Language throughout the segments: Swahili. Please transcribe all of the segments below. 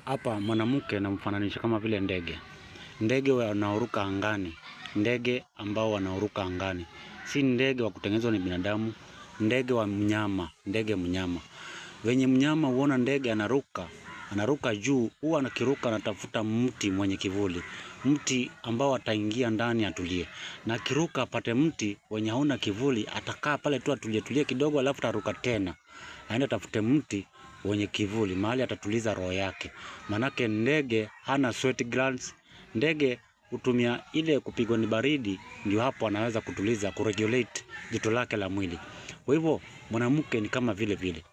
Hapa mwanamke namfananisha kama vile ndege. Ndege wanaoruka angani. Ndege ambao wanaoruka angani. Si ndege wa kutengenezwa ni binadamu, ndege wa mnyama, ndege mnyama. Venye mnyama huona ndege anaruka juu, huwa anakiruka anatafuta mti mwenye kivuli. Mti ambao ataingia ndani atulie. Na akiruka apate mti wenye hauna kivuli, atakaa pale tu atulie kidogo alafu ataruka tena. Aende atafute mti wenye kivuli, mahali atatuliza roho yake. Manake ndege hana sweat glands. Ndege hutumia ile kupigwa ni baridi, ndio hapo anaweza kutuliza, kuregulate joto lake la mwili. Kwa hivyo mwanamke ni kama vile.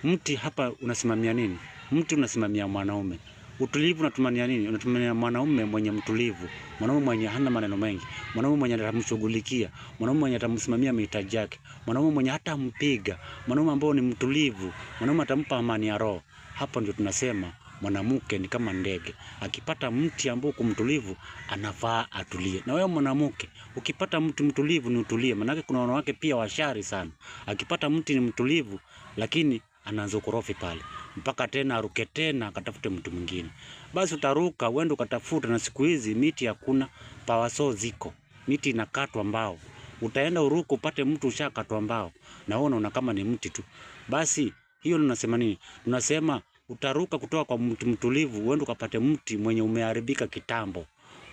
Mti hapa unasimamia nini? Mti unasimamia mwanaume. Utulivu unatumania nini? Unatumania mwanaume mwenye mtulivu, mwanaume mwenye hana maneno mengi, mwanaume mwenye atamshughulikia, mwanaume mwenye atamsimamia mahitaji yake, mwanaume mwenye hata mpiga, mwanaume ambao ni mtulivu, mwanaume atampa amani ya roho. Hapo ndio tunasema mwanamke ni kama ndege. Akipata mti ambao kumtulivu, anafaa atulie. Na wewe mwanamke, ukipata mti mtulivu ni utulie. Manake kuna wanawake pia washari sana. Akipata mti ni mtulivu, lakini anaanza ukorofi pale. Mpaka tena aruke tena akatafute mtu mwingine. Basi utaruka uende ukatafuta, na siku hizi miti hakuna, power saw ziko. Miti inakatwa mbao. Utaenda uruko upate mtu ushakatwa mbao, na wewe unaona kama ni mti tu. Basi hiyo tunasema nini? Tunasema utaruka kutoka kwa mti mtulivu uende ukapate mti mwenye umeharibika kitambo.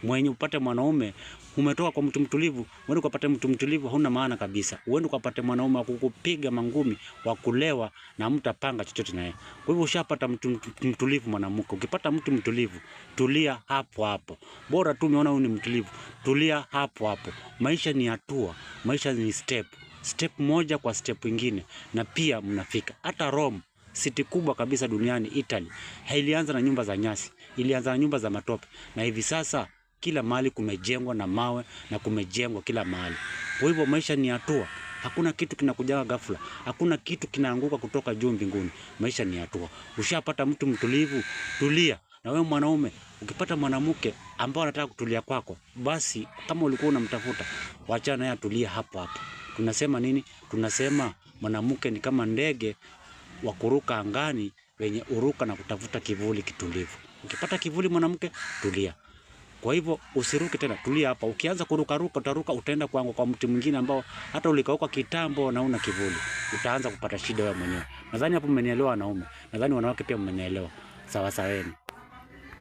Mwenye upate mwanaume umetoka kwa mtu mtulivu, uende ukapate mtu mtulivu hauna maana kabisa. Uende ukapate mwanaume wa kukupiga mangumi, wa kulewa na mtapanga chochote naye. Kwa hivyo ushapata mtu mtulivu mwanamke. Ukipata mtu mtulivu, tulia hapo hapo. Bora tu umeona huyu ni mtulivu, tulia hapo hapo. Maisha ni hatua, maisha ni step moja kwa step nyingine, na pia mnafika. Hata Rome, city kubwa kabisa duniani, Italy, ilianza na nyumba za nyasi, ilianza na nyumba za matope, na hivi sasa kila mahali kumejengwa na mawe na kumejengwa kila mahali. Kwa hivyo maisha ni hatua. Hakuna kitu kinakuja ghafla. Hakuna kitu kinaanguka kutoka juu mbinguni. Maisha ni hatua. Ushapata mtu mtulivu, tulia. Na wewe mwanaume, ukipata mwanamke ambao anataka kutulia kwako, basi kama ulikuwa unamtafuta, wacha naye atulie hapo hapo. Tunasema nini? Tunasema mwanamke ni kama ndege wa kuruka angani, wenye uruka na kutafuta kivuli kitulivu. Ukipata kivuli mwanamke, tulia. Kwa hivyo usiruke tena, tulia hapa. Ukianza kuruka utaruka utaenda kwa mti mwingine ambao hata ulikauka kitambo na una kivuli. Utaanza kupata shida wewe mwenyewe. Nadhani hapo mmenielewa wanaume. Nadhani wanawake pia mmenielewa. Sawa sawa.